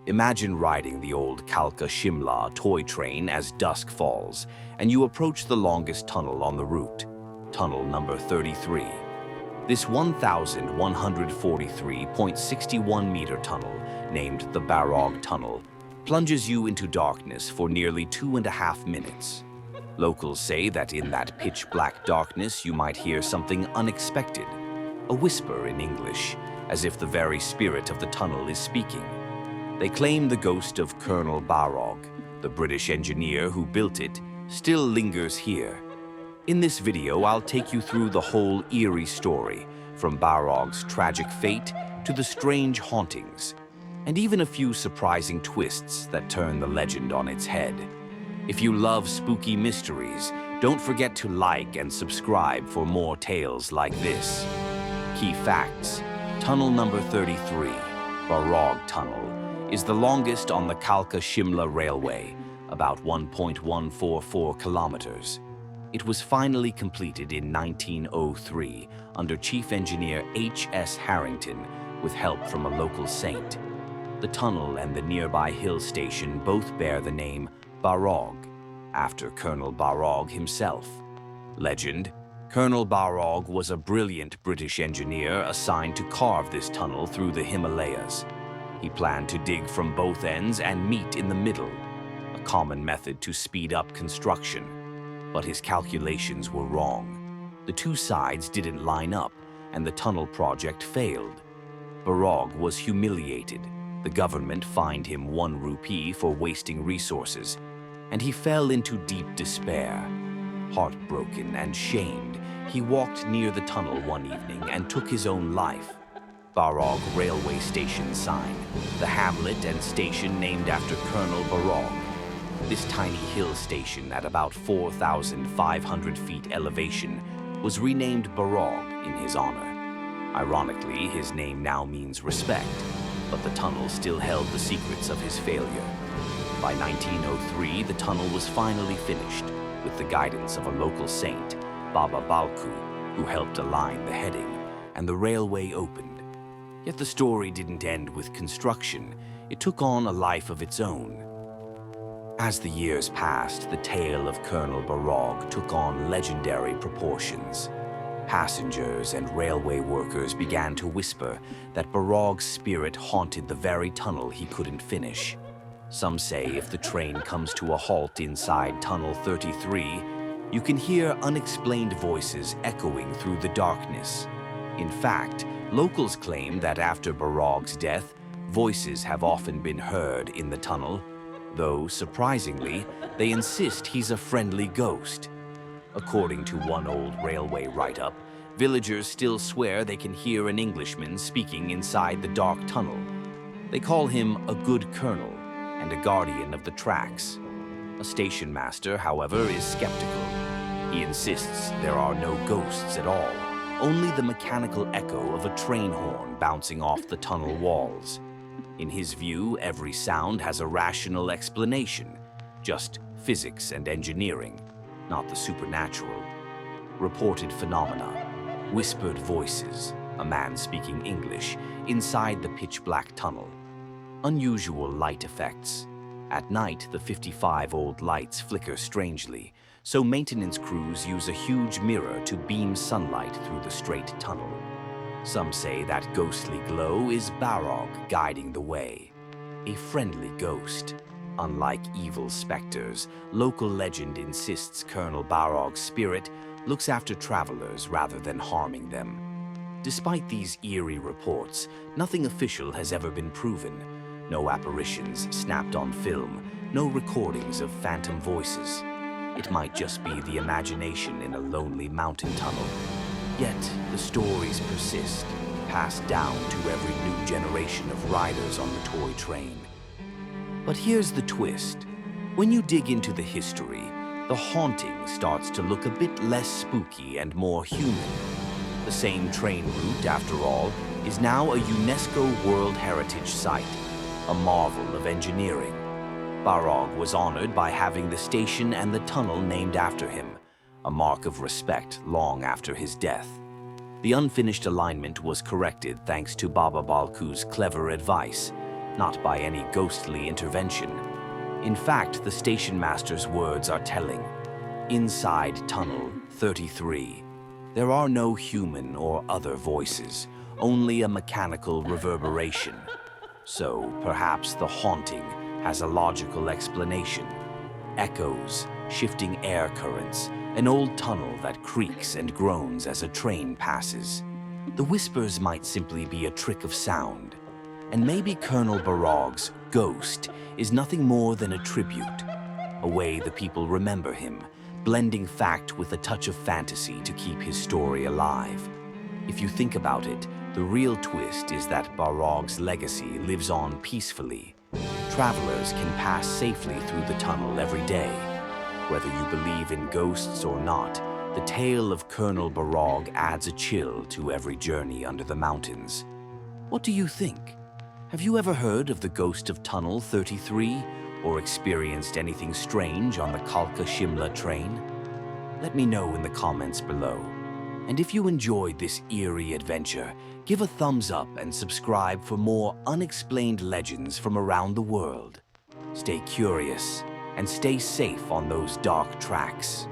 Imagine riding the old Kalka Shimla toy train as dusk falls, and you approach the longest tunnel on the route, tunnel number 33. This 1,143.61-meter tunnel, named the Barog Tunnel, plunges you into darkness for nearly 2.5 minutes. Locals say that in that pitch-black darkness you might hear something unexpected, a whisper in English, as if the very spirit of the tunnel is speaking. They claim the ghost of Colonel Barog, the British engineer who built it, still lingers here. In this video, I'll take you through the whole eerie story, from Barog's tragic fate to the strange hauntings, and even a few surprising twists that turn the legend on its head. If you love spooky mysteries, don't forget to like and subscribe for more tales like this. Key facts: Tunnel number 33, Barog Tunnel, is the longest on the Kalka-Shimla Railway, about 1.144 kilometers. It was finally completed in 1903 under Chief Engineer H.S. Harrington with help from a local saint. The tunnel and the nearby hill station both bear the name Barog, after Colonel Barog himself. Legend: Colonel Barog was a brilliant British engineer assigned to carve this tunnel through the Himalayas. He planned to dig from both ends and meet in the middle, a common method to speed up construction. But his calculations were wrong. The two sides didn't line up, and the tunnel project failed. Barog was humiliated. The government fined him 1 rupee for wasting resources, and he fell into deep despair. Heartbroken and shamed, he walked near the tunnel one evening and took his own life. Barog Railway Station sign, the hamlet and station named after Colonel Barog. This tiny hill station at about 4,500 feet elevation was renamed Barog in his honor. Ironically, his name now means respect, but the tunnel still held the secrets of his failure. By 1903, the tunnel was finally finished, with the guidance of a local saint, Baba Balku, who helped align the heading, and the railway opened. Yet the story didn't end with construction. It took on a life of its own. As the years passed, the tale of Colonel Barog took on legendary proportions. Passengers and railway workers began to whisper that Barog's spirit haunted the very tunnel he couldn't finish. Some say if the train comes to a halt inside Tunnel 33, you can hear unexplained voices echoing through the darkness. In fact, locals claim that after Barog's death, voices have often been heard in the tunnel, though, surprisingly, they insist he's a friendly ghost. According to one old railway write-up, villagers still swear they can hear an Englishman speaking inside the dark tunnel. They call him a good colonel and a guardian of the tracks. A station master, however, is skeptical. He insists there are no ghosts at all, only the mechanical echo of a train horn bouncing off the tunnel walls. In his view, every sound has a rational explanation, just physics and engineering, not the supernatural. Reported phenomena: whispered voices, a man speaking English, inside the pitch-black tunnel. Unusual light effects. At night, the 55 old lights flicker strangely, so maintenance crews use a huge mirror to beam sunlight through the straight tunnel. Some say that ghostly glow is Barog guiding the way. A friendly ghost. Unlike evil specters, local legend insists Colonel Barog's spirit looks after travelers rather than harming them. Despite these eerie reports, nothing official has ever been proven. No apparitions snapped on film, no recordings of phantom voices. It might just be the imagination in a lonely mountain tunnel. Yet, the stories persist, passed down to every new generation of riders on the toy train. But here's the twist. When you dig into the history, the haunting starts to look a bit less spooky and more human. The same train route, after all, is now a UNESCO World Heritage Site, a marvel of engineering. Barog was honored by having the station and the tunnel named after him, a mark of respect long after his death. The unfinished alignment was corrected thanks to Baba Balku's clever advice. not by any ghostly intervention. In fact, the station master's words are telling. Inside Tunnel 33, there are no human or other voices, only a mechanical reverberation. So perhaps the haunting has a logical explanation. Echoes, shifting air currents, an old tunnel that creaks and groans as a train passes. The whispers might simply be a trick of sound. And maybe Colonel Barog's ghost is nothing more than a tribute, a way the people remember him, blending fact with a touch of fantasy to keep his story alive. If you think about it, the real twist is that Barog's legacy lives on peacefully. Travelers can pass safely through the tunnel every day. Whether you believe in ghosts or not, the tale of Colonel Barog adds a chill to every journey under the mountains. What do you think? Have you ever heard of the ghost of Tunnel 33 or experienced anything strange on the Kalka-Shimla train? Let me know in the comments below. And if you enjoyed this eerie adventure, give a thumbs up and subscribe for more unexplained legends from around the world. Stay curious and stay safe on those dark tracks.